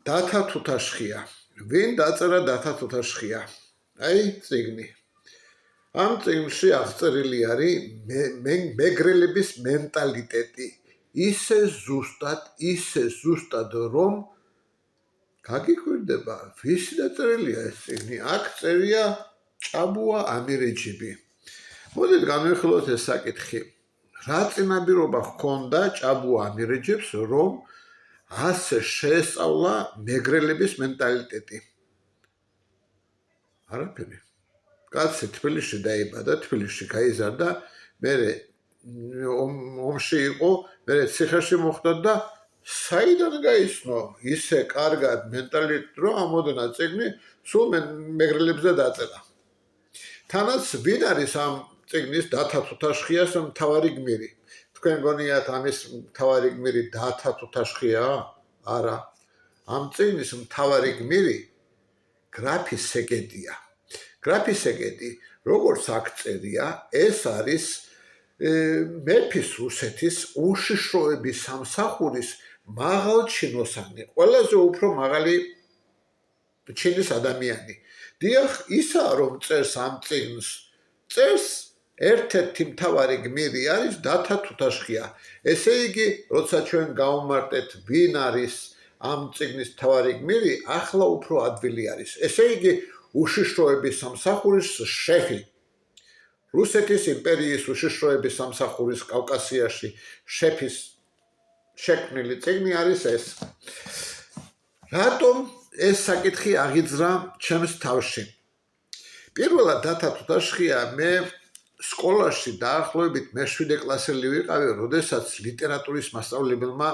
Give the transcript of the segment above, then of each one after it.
დათა თუთაშხია. ვინ დაწერა დათა თუთაშხია? აი, წიგნი. ამ წიგნში აღწერილი არის მეგრელების მენტალიტეტი. ისე ზუსტად რომ გაგიკვირდება, ვისი დაწერილია ეს წიგნი? აქ წერია ჭაბუა ამირეჯიბი. მოდით განვიხილოთ ეს საკითხი. რა წინაპირობა ჰქონდა ჭაბუა ამირეჯიბს, რომ ასე შეესწავლა მეგრელების მენტალიტეტი? არაფერი. კაცი თბილისში დაიბადა, თბილისში გაიზარდა, მერე ომში იყო, მერე ციხეში მოხვდა და საიდან გაიცნო ისე კარგად მენტალიტეტი, რომ ამოდენა წიგნი სულ მეგრელებზე დაწერა. თანაც ვინ არის ამ წიგნის დათა თუთაშხიას მთავარი გმირი? თქვენ გონიათ ამის მთავარი გმირი დათა თუთაშხიაა? არა. ამ წიგნის მთავარი გმირი გრაფი სეგედია. გრაფი სეგედი, როგორც აქ წერია, ეს არის მეფის რუსეთის უშიშროების სამსახურის მაღალჩინოსანი, ყველაზე უფრო მაღალი ჩინის ადამიანი. დიახ, ისაა რომ წერს ამ წიგნს, წერს ერთ-ერთი მთავარი გმირი არის დათა თუთაშხია. ესე იგი, როცა ჩვენ გავუმარტეთ ვინ არის ამ წიგნის მთავარი გმირი, ახლა უფრო ადვილი არის. ესე იგი, უშიშროების სამსახურის შეფი. რუსეთის იმპერიის უშიშროების სამსახურის კავკასიაში შეფის შექმნილი წიგნი არის ეს. რატომ ეს საკითხი აღიძრა ჩემს თავში? პირველად დათა თუთაშხია მე სკოლაში დაახლოებით მე-7 კლასელი ვიყავი, როდესაც ლიტერატურის მასწავლებელმა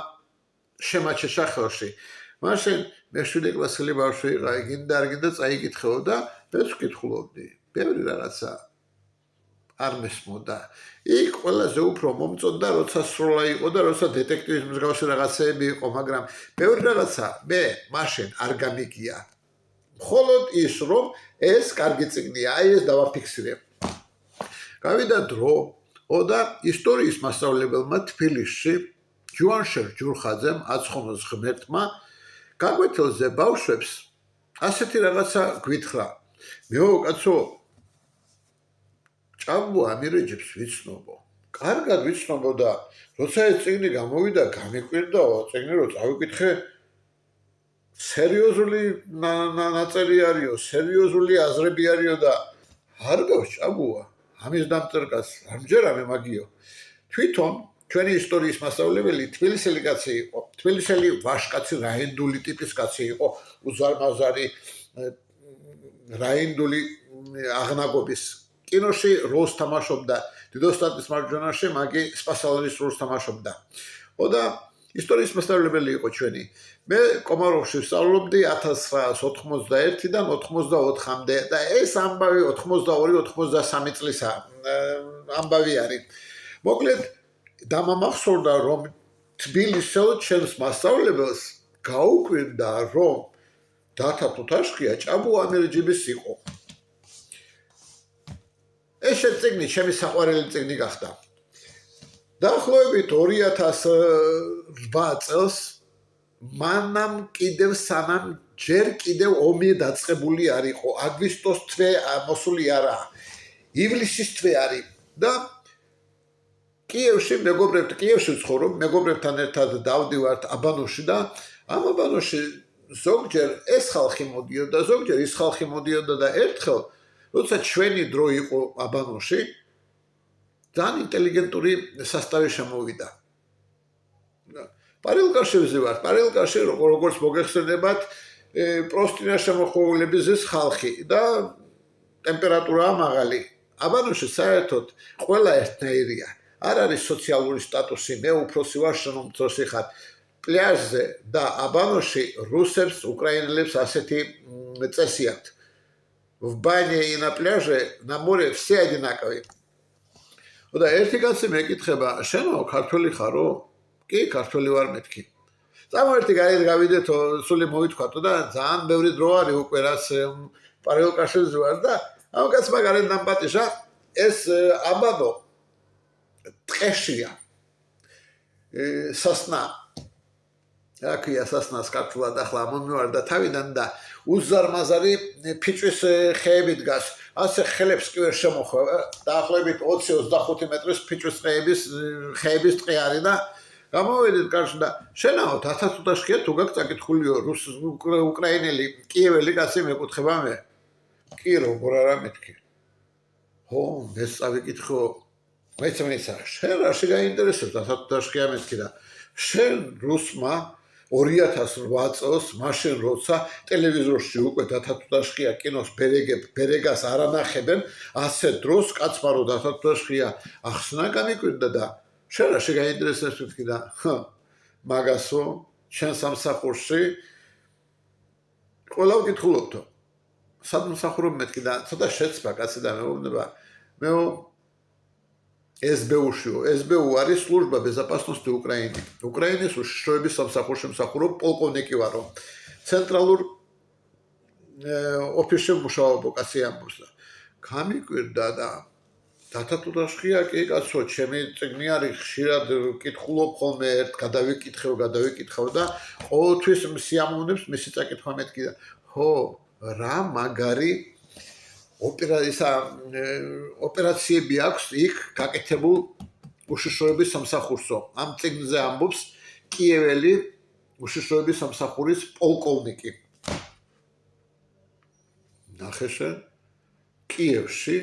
შემაჩეშა ხელში. მაშინ მე-7 კლასელი ბავშვი ვიყავი, გინდა არ გინდა წაიკითხეოდა, მეც ვკითხულობდი. ბევრი რაღაცა არ მესმოდა. იქ ყველაზე უფრო მომწონდა, როცა სროლა იყო და როცა დეტექტივის მსგავსი რაღაცეები იყო, მაგრამ ბევრი რაღაცა მე მაშინ არ გამიგია. მხოლოდ ის, რომ ეს კარგი წიგნია, აი ეს დავაფიქსირებ. გავიდა დრო და ისტორიის მასწავლებელმა თბილისში ჯუანშერ ჯურხაძემ აცხონოს ღმერთმა გაკვეთილზე ბავშვებს ასეთი რაღაცა გვითხრა. მეო კაცო, ჭაბუა ამირეჯიბს ვიცნობო. კარგად ვიცნობო და როცა ეს წიგნი გამოვიდა, გამიკვირდაო, წიგნი რო წავიკითხე, სერიოზული ნაწერი არისო, სერიოზული აზრები არისო და არ გავს ჭაბუა. ამის დამწერკაც ამჯერადე მაგიო. თვითონ ჩვენი ისტორიის მასწავლებელი თბილისელი კაცი იყო, თბილისელი ვაშკაცი, რაინდული ტიპის კაცი იყო, უზარმაზარი რაინდული აღნაგობის. კინოში როლს თამაშობდა, დიდოსტატის მარჯვენაში მაგი სპასალარის როლს თამაშობდა. და ისტორიის მასწავლებელი იყო ჩვენი. მე კომაროვში ვსწავლობდი 1991-დან 94-მდე და ეს ამბავი 82-83 წლის ამბავი არის. მოკლედ დამამახსოვრდა, რომ თბილისელ ჩემს მასწავლებელს გაუკვირდა, რომ დათა თუთაშხია ჭაბუა ამირეჯიბის იყო. ეს წიგნი ჩემი საყვარელი წიგნი გახდა. დაახლოებით 2008 წელს მანამ კიდევ სანამ ჯერ კიდევ ომი დაწყებული არ იყო, აგვისტოს თვე მოსული არა, ივლისის თვე არის და კიევში ვცხოვრობ, მეგობრებთან ერთად დავდივართ აბანოში და ამ აბანოში ზოგჯერ ეს ხალხი მოდიოდა, ზოგჯერ ის ხალხი მოდიოდა და ერთხელ, როცა ჩვენი დრო იყო აბანოში, ძალიან ინტელიგენტური სასტავი შემოვიდა. პარელკაშებზე ვარ, პარელკაში როგორც მოგეხსენებათ, პროსტინა შემოხვეულების ეს ხალხი და ტემპერატურაა მაღალი. აბანოში საერთოდ ყველა ერთნაირია. არ არის სოციალური სტატუსი, მე უფროსი ვარ, შენ უმცროსი ხარ. პლაჟზე და აბანოში რუსებს, უკრაინელებს ასეთი წესი აქვთ. В бане и на пляже, на море все одинаковые. და ერთი კაცი მეკითხება, შენო ქართველი ხარო? კი, ქართველი ვარ მეთქი. წამოერთი გარეთ გავიდეთო, სული მოვითქვათო და ძალიან ბევრი დრო არის უკვე რაც პარელკაშებზე ვარ და ამ კაცმა გარეთ დამპატიჟა, ეს აბანო ტყეშია. სასნა. აქ იასასნას ქართულად ახლა მომივარ და თავიდან და უზარმაზარი ფიჭვის ხეები დგას. ასე ხელებს კი ვერ შემოხვევა. დაახლოებით 20-25 მეტრის ფიჭვის ხეების ტყე არის და გამოვედით კარში და შენაოთ 1000-ში თუ გაქვს წაკითხულიო უკრაინელი კიეველი კაცი მეკითხება მე. კი როგორ არა მეთქი. ხო, ეს წავიკითხო. მეცმეცა, შენ რაში გაინტერესებს 1000-ში მეთქი და შენ რუსმა 2008 წელს მაშინ როცა ტელევიზორში უკვე 1000-შია კინოს ბერეგას არ ანახებენ, ასე დროს კაცმა რო 1000-შია ახსნა გამიკვირდა და შენ რა შეგაინტერესებს მეთქი და მაგასო შენ სამსახურში ყველა ვკითხულობთო სად მსახურობ მეთქი და ცოტა შეცბა კაცი და მეუბნება მეო СБУ-შიო, СБУ არის служба безопасности Украины. Украиნის უშიშროების სამსახურში მსახურობ პოლკოვნიკი ვარო. ცენტრალურ ოფისში მუშაობ კაცი ამბობს და გამიკვირდა და 1000-შია კი კაცო, ჩემი წიგნი არის ხშირად ვკითხულობ ხოლმე ერთ გადავიკითხავ და ყოველთვის სიამოვნებს მისი წაკითხვა მეთქი და ხო, რა მაგარი ოპერაციები აქვს იქ გაკეთებულ უშიშროების სამსახურსო. ამ წიგნზე ამბობს კიეველი უშიშროების სამსახურის პოლკოვნიკი. ნახე კიევში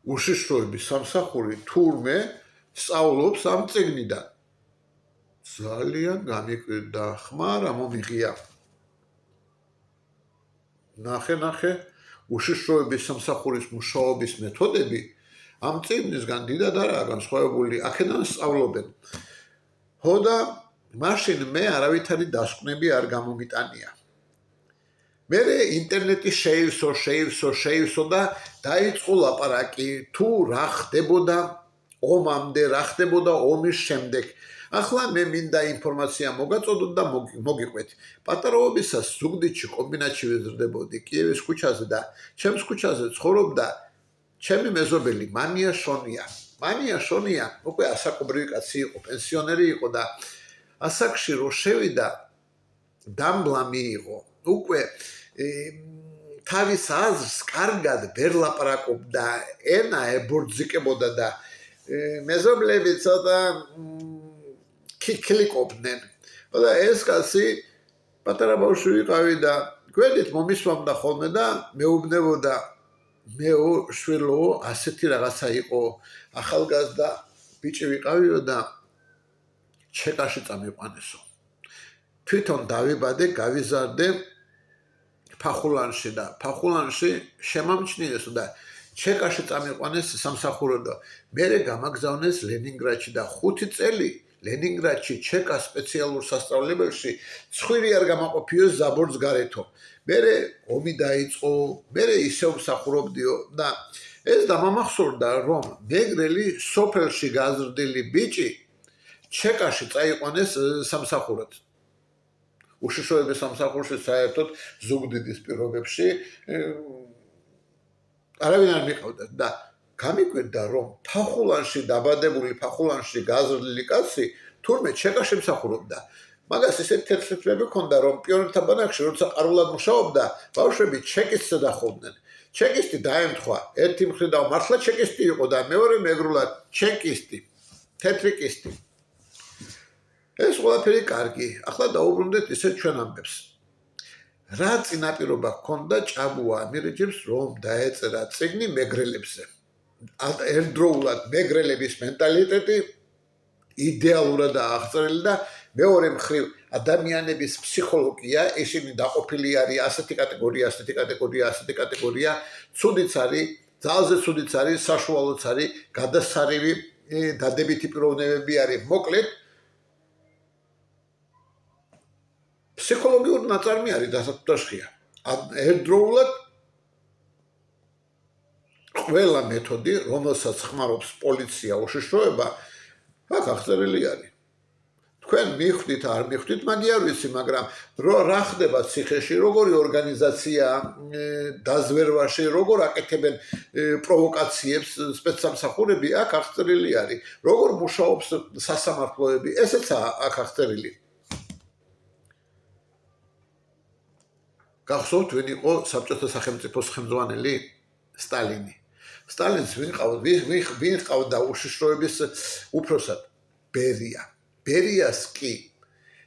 უშიშროების სამსახური თურმე სწავლობს ამ წიგნიდან. ძალიან გამიკვირდა, ხმარა მომიღია. ნახე უშიშროების სამსახურის მუშაობის მეთოდები ამ წიგნისგან დიდად არაა განსხვავებული, აქედან სწავლობენ. ხო და მაშინ მე არავითარი დასკვნები არ გამომიტანია. მე ინტერნეტი შეივსო და დაიწყო ლაპარაკი თუ რა ხდებოდა ომამდე, რა ხდებოდა ომის შემდეგ. ახლა მე მინდა ინფორმაცია მოგაწოდოთ და მოგიყვეთ. პატარაობისას ზუგდიდში კომბინატში ვიზრდებოდი კიევის ქუჩაზე და ჩემს ქუჩაზე ცხოვრობდა ჩემი მეზობელი მანია შონია. მანია შონია უკვე ასაკობრივი კაცი იყო, პენსიონერი იყო და ასაკში რო შევიდა დამბლა მიიღო. უკვე თავის აზრს კარგად ვერ ლაპარაკობდა, ენა ებორძიკებოდა და მეზობლები ცოტა ქიქლიკობდნენ. და ეს კაცი პატარა ბავშვი ვიყავი და გვერდით მომისვამდა ხოლმე და მეუბნებოდა მეო შვილო ასეთი რაღაცა იყო, ახალგაზრდა ბიჭი ვიყავიო და ჩეკაში წამიყვანესო. თვითონ დავიბადე, გავიზარდე ფახულანში და ფახულანში შემამჩნიესო და ჩეკაში წამიყვანეს სამსახურო და მერე გამაგზავნეს ლენინგრადში და 5 წელი ლენინგრადში ჩეკა სპეციალურ სასწავლებელში ცხვირი არ გამოყოფიო ზაბორს გარეთო. მერე ომი დაიწყო, მერე ისევ მსახურობდიო და ეს დამამახსოვრდა რომ მეგრელი სოფელში გაზრდილი ბიჭი ჩეკაში წაიყვანეს სამსახურად. უშიშროების სამსახურში საერთოდ ზუგდიდის პირობებში არავინ არ მიყავდა და გამიკვირდა რომ ფახულანში დაბადებული ფახულანში გაზრდილი კაცი თურმე ჩეკაში მსახურობდა. მაგას ისეთ თეთრთლები ქონდა რომ პიონერთა ბანაკში როცა ყარულად მუშაობდა ბავშვები ჩეკისტზე დახოვდნენ. ჩეკისტი დაემთხვა, ერთი მხრიდან მართლა ჩეკისტი იყო და მეორე მეგრულად ჩეკისტი, თეთრიკისტი. ეს ყველაფერი კარგი. ახლა დაუბრუნდეთ ისე ჩვენ ამბებს. რა წინაპირობა ჰქონდა ჭაბუა ამირეჯიბს რომ დაეწერა წიგნი მეგრელებზე. ერთდროულად მეგრელების მენტალიტეტი იდეალურად აღწერილი და მეორე მხრივ ადამიანების ფსიქოლოგია, ისინი დაყოფილი არის ასეთი კატეგორია, ცუდიც არის, ძალზე ცუდიც არის, საშუალოც არის, გადასარევი დადებითი პიროვნებები არის. მოკლედ ფსიქოლოგიური ნაწარმი არის დასაწყისია. ერთდროულად ყველა მეთოდი, რომელსაც ხმარობს პოლიცია, უშიშროება, აქ აღწერილი არის. თქვენ მიხვდით, არ მიხვდით, მაგი არ ვიცი, მაგრამ რა ხდება ციხეში, როგორი ორგანიზაცია დაზვერვაში, როგორ აკეთებენ პროვოკაციებს სპეცსამსახურები, აქ აღწერილი არის. როგორ მუშაობს სასამართლოები, ესეც აქ აღწერილი. გახსოვთ ვინ იყო საბჭოთა სახელმწიფოს ხელმძღვანელი? სტალინი. სტალინს ვინ ყავდა უშიშროების უფროსად? ბერია. ბერიას კი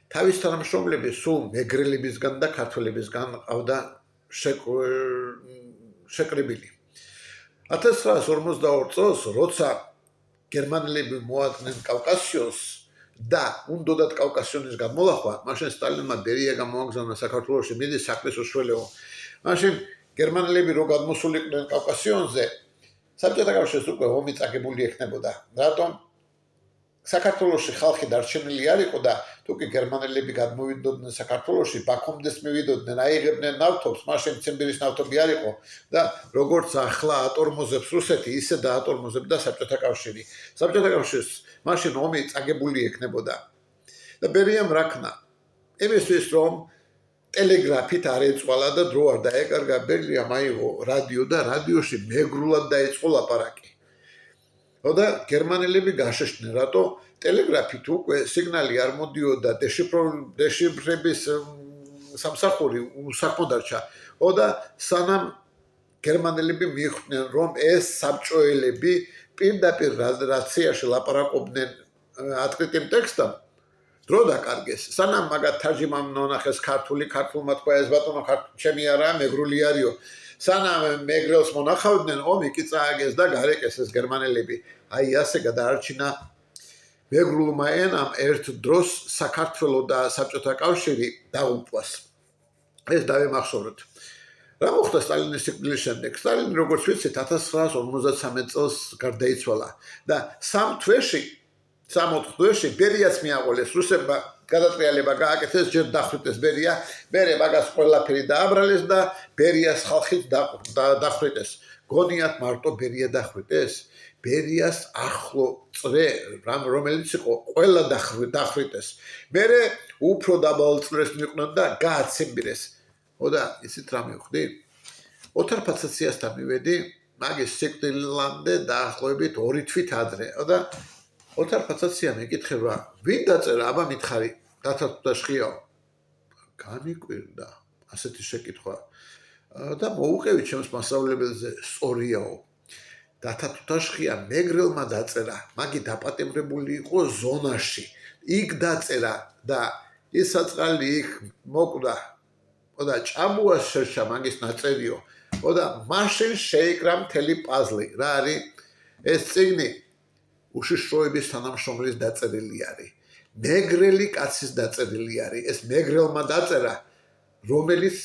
თავის თანამშრომლები სულ მეგრელებისგან და ქართველებისგან ყავდა შეკრებილი. 1942 წელს, როცა გერმანელები მოადგნენ კავკასიონს და უნდათ კავკასიონის გამოლახვა, მაშინ სტალინმა ბერია გამოაგზავნა საქართველოში, მიდი საქმეს უშველეო. მაშინ გერმანელები რო გადმოსულიყვნენ კავკასიონზე, საბჭოთა კავშირს უკვე ომი წაგებული ექნებოდა. რატომ? საქართველოში ხალხი დარჩენილი არ იყო და თუ კი გერმანელები გადმოვიდოდნენ საქართველოში, ბაქომდეს მივიდოდნენ, აიღებდნენ ნავთობს, მაშინ ციმბირის ნავთობი არ იყო და როგორც ახლა ატორმოზებს რუსეთი, ისე დაატორმოზებდა საბჭოთა კავშირი. საბჭოთა კავშირს მაშინ ომი წაგებული ექნებოდა. და ბერიამ რა ქნა? იმისთვის რომ ტელეგრაფით არ ეწვალა და დრო არ დაეკარგა, ბერიამ აიღო რადიო და რადიოში მეგრულად დაიწყო ლაპარაკი. და გერმანელები გაშეშდნენ, რატო ტელეგრაფით უკვე სიგნალი არ მოდიოდა, დეშიფრების სამსახური უსაქმო დარჩა. და სანამ გერმანელები მიხვდნენ, რომ ეს საბჭოელები პირდაპირ რაციაში ლაპარაკობდნენ открытым ტექსტом, დრო დაკარგეს. სანამ მაგათ თარჯიმამ ნონახეს ქართულმა თქვა ეს ბატონო ჩემი არაა, მეგრული არისო. სანამ მეგრელს მონახავდნენ, ომი კი წააგეს და გარეკეს ეს გერმანელები. აი ასე გადაარჩინა მეგრულმა ენამ ერთ დროს საქართველო და საბჭოთა კავშირი დაუყვას. ეს დავემახსოვრეთ. რა მოხდა სტალინის სიკვდილის შემდეგ? სტალინი, როგორც ვიცით, 1953 წელს გარდაიცვალა და 3 თვეში ბერიას მიაღოლეს, რუსებმა გადატრიალება გააკეთეს, ჯერ დახვრიტეს ბერია, მერე მაგას ყველაფერი დააბრალეს და ბერიას ხალხით დახვრიტეს. გონიათ მარტო ბერია დახვრიტეს? ბერიას ახლო წრე, რომელიც იყო, ყველა დახვრიტეს. მერე უფრო დაბალ წრეს მიყვნენ და გააცემბირეს. და ისიც რა მივხვდი? ოთარ ფაცაციასთან მივედი, მაგის სიკვდილამდე დაახლოებით 2 თვით ადრე. და ოთარ ფაცაცია მეკითხება, ვინ დაწერა, აბა მითხარი, დათა თუთაშხიაო. განიკვირდა ასეთი შეკითხვა. და მოუყევი ჩემს მასწავლებელზე, სწორიაო. დათა თუთაშხია მეგრელმა დაწერა, მაგი დაპატიმრებული იყო ზონაში. იქ დაწერა და ის საწყალი იქ მოკვდა. და ჭაბუას შერჩა მაგის ნაწერიო. და მაშინ შეიკრა მთელი პაზლი. რა არის? ეს წიგნი უშიშროების თანამშრომლის დაწერილი არის. მეგრელი კაცის დაწერილი არის. ეს მეგრელმა დაწერა, რომელიც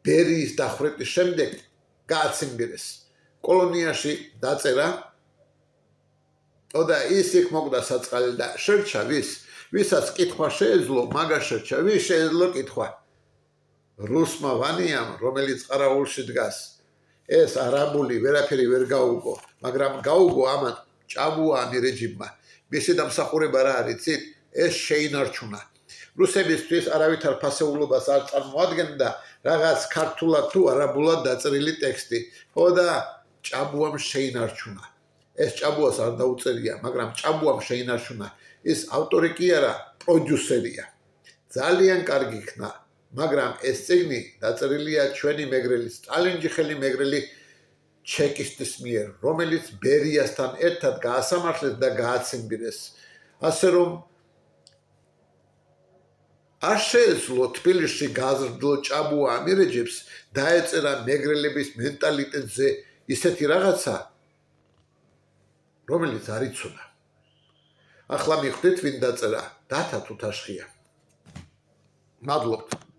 ბერიის დახვრეტის შემდეგ გააცემბირეს. კოლონიაში დაწერა და ის იქ მოკვდა საწყალი და შერჩა ვისაც კითხვა შეეძლო, მაგას შერჩა. ვის შეეძლო კითხვა? რუსმა ვანიამ, რომელიც ყარაულში დგას. ეს არაბული ვერაფერი ვერ გაუგო, მაგრამ გაუგო ამან ჭაბუანი რეჟიმმა. მისი დამსახურება რა არის, ცით? ეს შეინარჩუნა. რუსებისთვის არავითარ ფასეულობას არ წარმოადგენდა რაღაც ქართულად თუ არაბულად დაწერილი ტექსტი. და ჭაბუამ შეინარჩუნა. ეს ჭაბუას არ დაუწერია, მაგრამ ჭაბუამ შეინარჩუნა. ის ავტორი კი არა, პროდიუსერია. ძალიან კარგი ხნა, მაგრამ ეს წიგნი დაწერილია ჩვენი მეგრელი, სტალინჯიხელი მეგრელი ჩეკისტის მიერ, რომელიც ბერიასთან ერთად გაასამართლეს და გააცემბირეს. ასე რომ არ შეეძლო თბილისში გაზრდილ ჭაბუა ამირეჯებს დაეწერა მეგრელების მენტალიტეტზე ისეთი რაღაცა, რომელიც არ იცოდა. ახლა მიხვდით ვინ დაწერა? დათა თუთაშხია. მადლობთ.